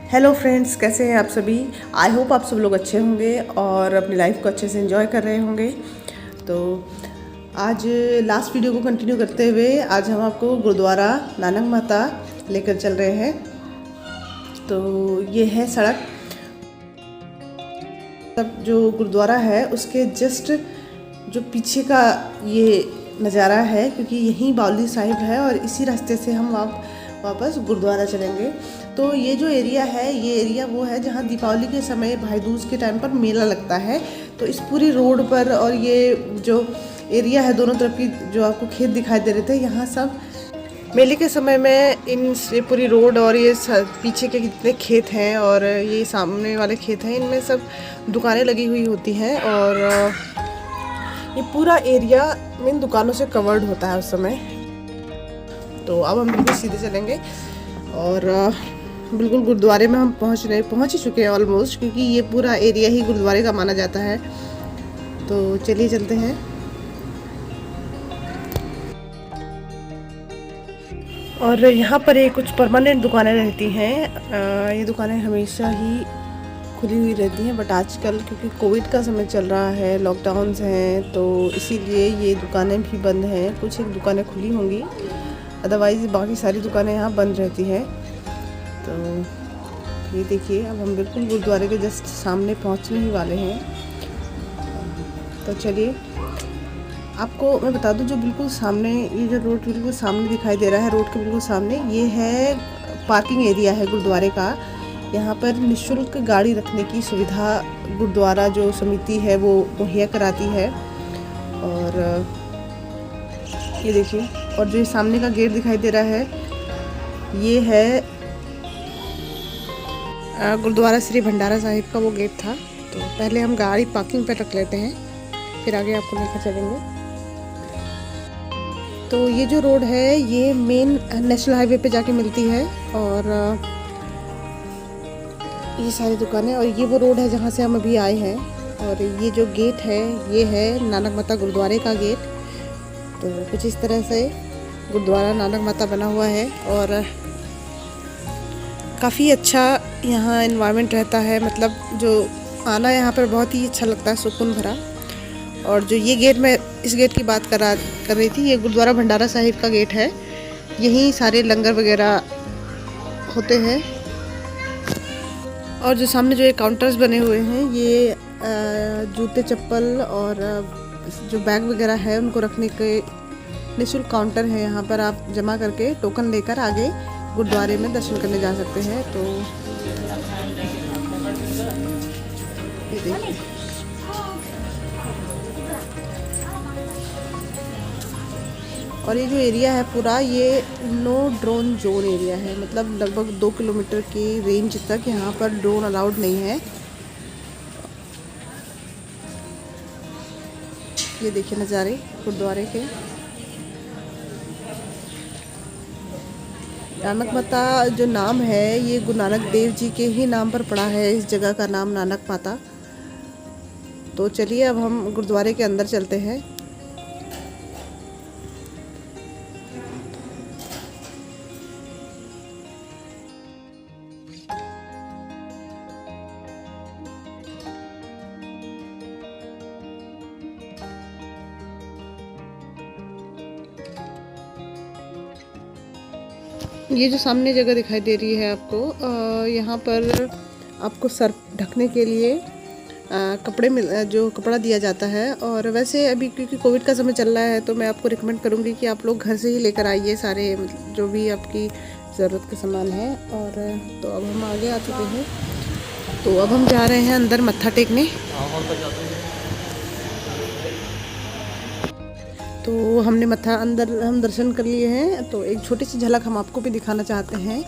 Hello friends, कैसे हैं आप सभी। आई होप आप सब लोग अच्छे होंगे और अपनी लाइफ को अच्छे से एंजॉय कर रहे होंगे। तो आज लास्ट वीडियो को कंटिन्यू करते हुए आज हम आपको गुरुद्वारा नानक माता लेकर चल रहे हैं। तो ये है सड़क, तब जो गुरुद्वारा है उसके जस्ट जो पीछे का ये नज़ारा है, क्योंकि यहीं बावली साहिब है और इसी रास्ते से हम वापस गुरुद्वारा चलेंगे। तो ये जो एरिया है, ये एरिया वो है जहाँ दीपावली के समय भाई दूज के टाइम पर मेला लगता है। तो इस पूरी रोड पर और ये जो एरिया है दोनों तरफ की जो आपको खेत दिखाई दे रहे थे, यहाँ सब मेले के समय में ये पूरी रोड और ये पीछे के कितने खेत हैं और ये सामने वाले खेत हैं, इनमें सब दुकानें लगी हुई होती हैं और ये पूरा एरिया इन दुकानों से कवर्ड होता है उस समय। तो अब हम बिल्कुल सीधे चलेंगे और बिल्कुल गुरुद्वारे में हम पहुंच ही चुके हैं ऑलमोस्ट, क्योंकि ये पूरा एरिया ही गुरुद्वारे का माना जाता है। तो चलिए चलते हैं। और यहाँ पर ये कुछ परमानेंट दुकानें रहती हैं। ये दुकानें हमेशा ही खुली हुई रहती हैं, बट आजकल क्योंकि कोविड का समय चल रहा है, लॉकडाउन्स हैं, तो इसीलिए ये दुकानें भी बंद हैं। कुछ एक दुकानें खुली होंगी, अदरवाइज़ बाकी सारी दुकानें यहाँ बंद रहती हैं। तो ये देखिए, अब हम बिल्कुल गुरुद्वारे के जस्ट सामने पहुँचने ही वाले हैं। तो चलिए आपको मैं बता दूं, जो बिल्कुल सामने ये जो रोड बिल्कुल सामने दिखाई दे रहा है, रोड के बिल्कुल सामने ये है पार्किंग एरिया है गुरुद्वारे का। यहाँ पर निःशुल्क गाड़ी रखने की सुविधा गुरुद्वारा जो समिति है वो मुहैया कराती है। और ये देखिए, और जो सामने का गेट दिखाई दे रहा है ये है गुरुद्वारा श्री भंडारा साहिब का वो गेट था। तो पहले हम गाड़ी पार्किंग पे रख लेते हैं, फिर आगे आपको लेकर चलेंगे। तो ये जो रोड है ये मेन नेशनल हाईवे पे जाके मिलती है और ये सारी दुकानें, और ये वो रोड है जहाँ से हम अभी आए हैं। और ये जो गेट है ये है नानक माता गुरुद्वारे का गेट। तो कुछ इस तरह से गुरुद्वारा नानक माता बना हुआ है और काफ़ी अच्छा यहाँ एनवायरनमेंट रहता है। मतलब जो आना यहाँ पर बहुत ही अच्छा लगता है, सुकून भरा। और जो ये गेट, मैं इस गेट की बात कर रही थी, ये गुरुद्वारा भंडारा साहिब का गेट है। यहीं सारे लंगर वगैरह होते हैं। और जो सामने जो ये काउंटर्स बने हुए हैं, ये जूते चप्पल और जो बैग वगैरह है उनको रखने के निःशुल्क काउंटर है। यहाँ पर आप जमा करके टोकन लेकर आगे गुरुद्वारे में दर्शन करने जा सकते हैं। तो ये देखिए, और ये जो एरिया है पूरा, ये नो ड्रोन जोन एरिया है। मतलब लगभग 2 किलोमीटर की रेंज तक यहाँ पर ड्रोन अलाउड नहीं है। ये देखिए नज़ारे गुरुद्वारे के। नानक माता जो नाम है ये गुरु नानक देव जी के ही नाम पर पड़ा है, इस जगह का नाम नानक माता। तो चलिए अब हम गुरुद्वारे के अंदर चलते हैं। ये जो सामने जगह दिखाई दे रही है आपको, यहाँ पर आपको सर ढकने के लिए जो कपड़ा दिया जाता है। और वैसे अभी क्योंकि कोविड का समय चल रहा है, तो मैं आपको रिकमेंड करूँगी कि आप लोग घर से ही लेकर आइए सारे जो भी आपकी ज़रूरत के सामान है। और तो अब हम आगे आ चुके हैं, तो अब हम जा रहे हैं अंदर मत्था टेकने। तो हमने अंदर हम दर्शन कर लिए हैं। तो एक छोटी सी झलक हम आपको भी दिखाना चाहते हैं,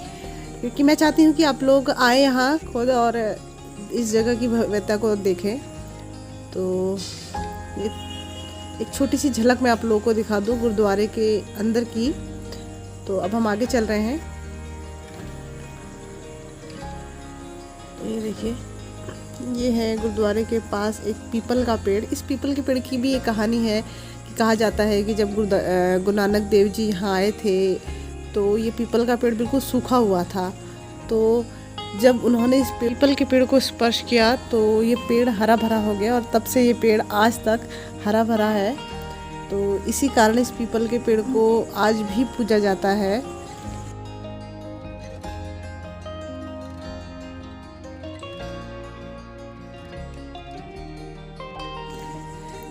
क्योंकि मैं चाहती हूँ कि आप लोग आए यहाँ खुद और इस जगह की भव्यता को देखें। तो एक छोटी सी झलक मैं आप लोगों को दिखा दूँ गुरुद्वारे के अंदर की। तो अब हम आगे चल रहे हैं। तो ये देखिए, ये है गुरुद्वारे के पास एक पीपल का पेड़। इस पीपल के पेड़ की भी एक कहानी है। कहा जाता है कि जब गुरु नानक देव जी यहाँ आए थे तो ये पीपल का पेड़ बिल्कुल सूखा हुआ था। तो जब उन्होंने इस पीपल के पेड़ को स्पर्श किया तो ये पेड़ हरा भरा हो गया और तब से ये पेड़ आज तक हरा भरा है। तो इसी कारण इस पीपल के पेड़ को आज भी पूजा जाता है।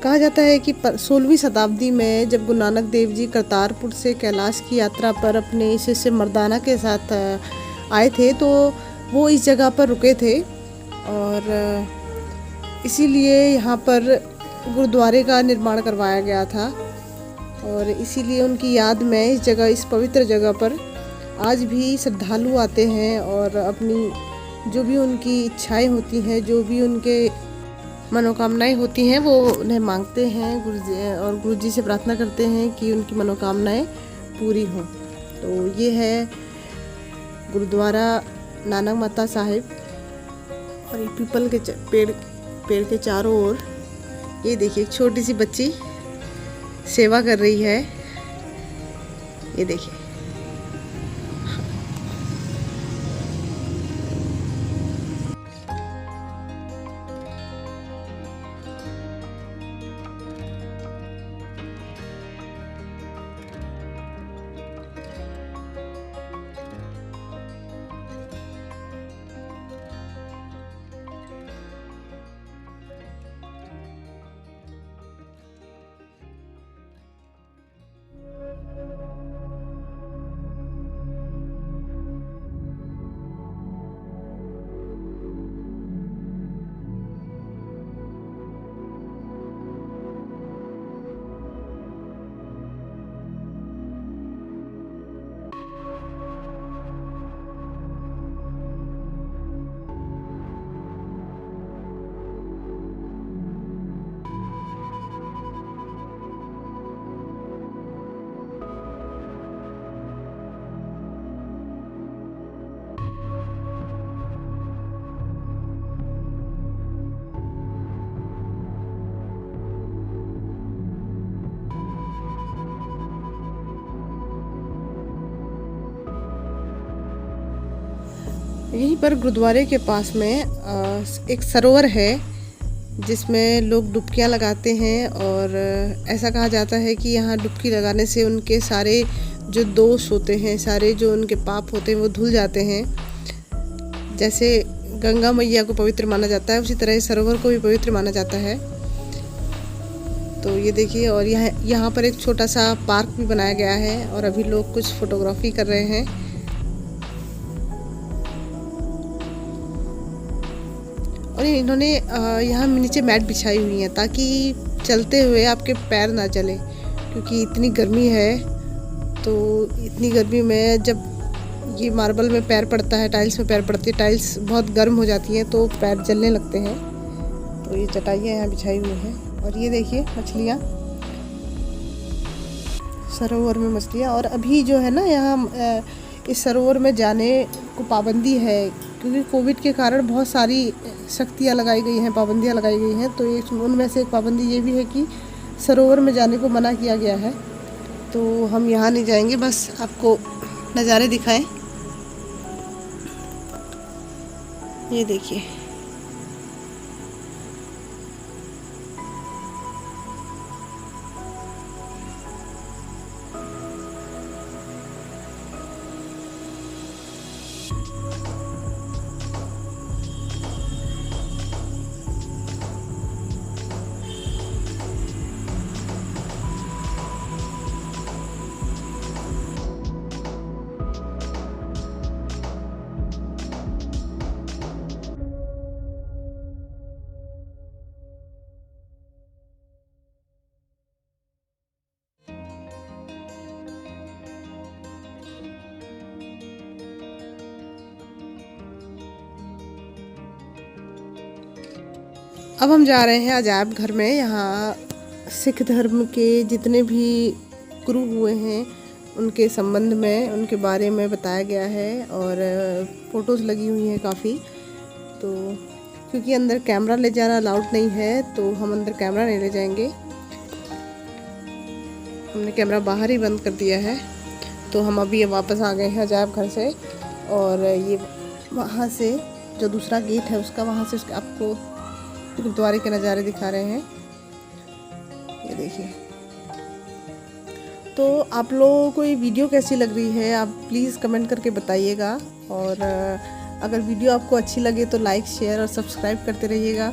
कहा जाता है कि 16वीं शताब्दी में जब गुरु नानक देव जी करतारपुर से कैलाश की यात्रा पर अपने शिष्य मर्दाना के साथ आए थे तो वो इस जगह पर रुके थे और इसीलिए यहाँ पर गुरुद्वारे का निर्माण करवाया गया था और इसीलिए उनकी याद में इस पवित्र जगह पर आज भी श्रद्धालु आते हैं और अपनी जो भी उनकी इच्छाएं होती हैं, जो भी उनके मनोकामनाएं होती हैं वो उन्हें मांगते हैं गुरु जी से प्रार्थना करते हैं कि उनकी मनोकामनाएं पूरी हों। तो ये है गुरुद्वारा नानक माता साहिब और ये पीपल के पेड़ के चारों ओर ये देखिए एक छोटी सी बच्ची सेवा कर रही है। ये देखिए यहीं पर गुरुद्वारे के पास में एक सरोवर है जिसमें लोग डुबकियां लगाते हैं और ऐसा कहा जाता है कि यहाँ डुबकी लगाने से उनके सारे जो दोष होते हैं, सारे जो उनके पाप होते हैं वो धुल जाते हैं। जैसे गंगा मैया को पवित्र माना जाता है उसी तरह इस सरोवर को भी पवित्र माना जाता है। तो ये देखिए और यहाँ पर एक छोटा सा पार्क भी बनाया गया है और अभी लोग कुछ फोटोग्राफी कर रहे हैं। और इन्होंने यहाँ नीचे मैट बिछाई हुई है ताकि चलते हुए आपके पैर ना जले, क्योंकि इतनी गर्मी है। तो इतनी गर्मी में जब ये मार्बल में पैर पड़ता है, टाइल्स में पैर पड़ती है, टाइल्स बहुत गर्म हो जाती हैं तो पैर जलने लगते हैं। तो ये चटाइयाँ यहाँ बिछाई हुई हैं और ये देखिए मछलियाँ, सरोवर में मछलियाँ। और अभी जो है ना यहाँ इस सरोवर में जाने को पाबंदी है क्योंकि कोविड के कारण बहुत सारी सख्तियाँ लगाई गई हैं, पाबंदियाँ लगाई गई हैं। तो एक उनमें से एक पाबंदी ये भी है कि सरोवर में जाने को मना किया गया है। तो हम यहाँ नहीं जाएंगे, बस आपको नज़ारे दिखाएं। ये देखिए अब हम जा रहे हैं अजायब घर में। यहाँ सिख धर्म के जितने भी गुरु हुए हैं उनके संबंध में, उनके बारे में बताया गया है और फ़ोटोज़ लगी हुई हैं काफ़ी। तो क्योंकि अंदर कैमरा ले जाना अलाउड नहीं है तो हम अंदर कैमरा नहीं ले जाएंगे, हमने कैमरा बाहर ही बंद कर दिया है। तो हम अभी वापस आ गए हैं अजायब घर से और ये वहाँ से जो दूसरा गेट है उसका, वहाँ से उसके आपको गुरुद्वारे के नज़ारे दिखा रहे हैं। ये देखिए। तो आप लोगों को ये वीडियो कैसी लग रही है, आप प्लीज़ कमेंट करके बताइएगा। और अगर वीडियो आपको अच्छी लगे तो लाइक, शेयर और सब्सक्राइब करते रहिएगा।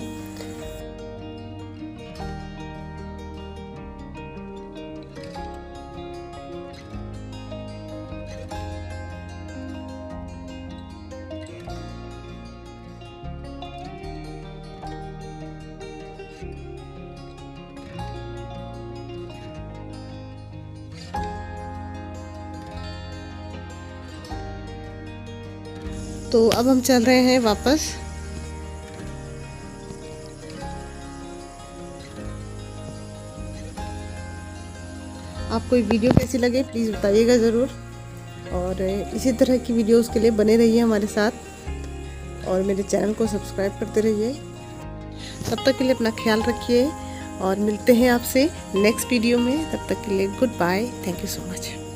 तो अब हम चल रहे हैं वापस। आपको ये वीडियो कैसी लगे प्लीज़ बताइएगा ज़रूर। और इसी तरह की वीडियोस के लिए बने रहिए हमारे साथ और मेरे चैनल को सब्सक्राइब करते रहिए। तब तक के लिए अपना ख्याल रखिए और मिलते हैं आपसे नेक्स्ट वीडियो में। तब तक के लिए goodbye. Thank you so much.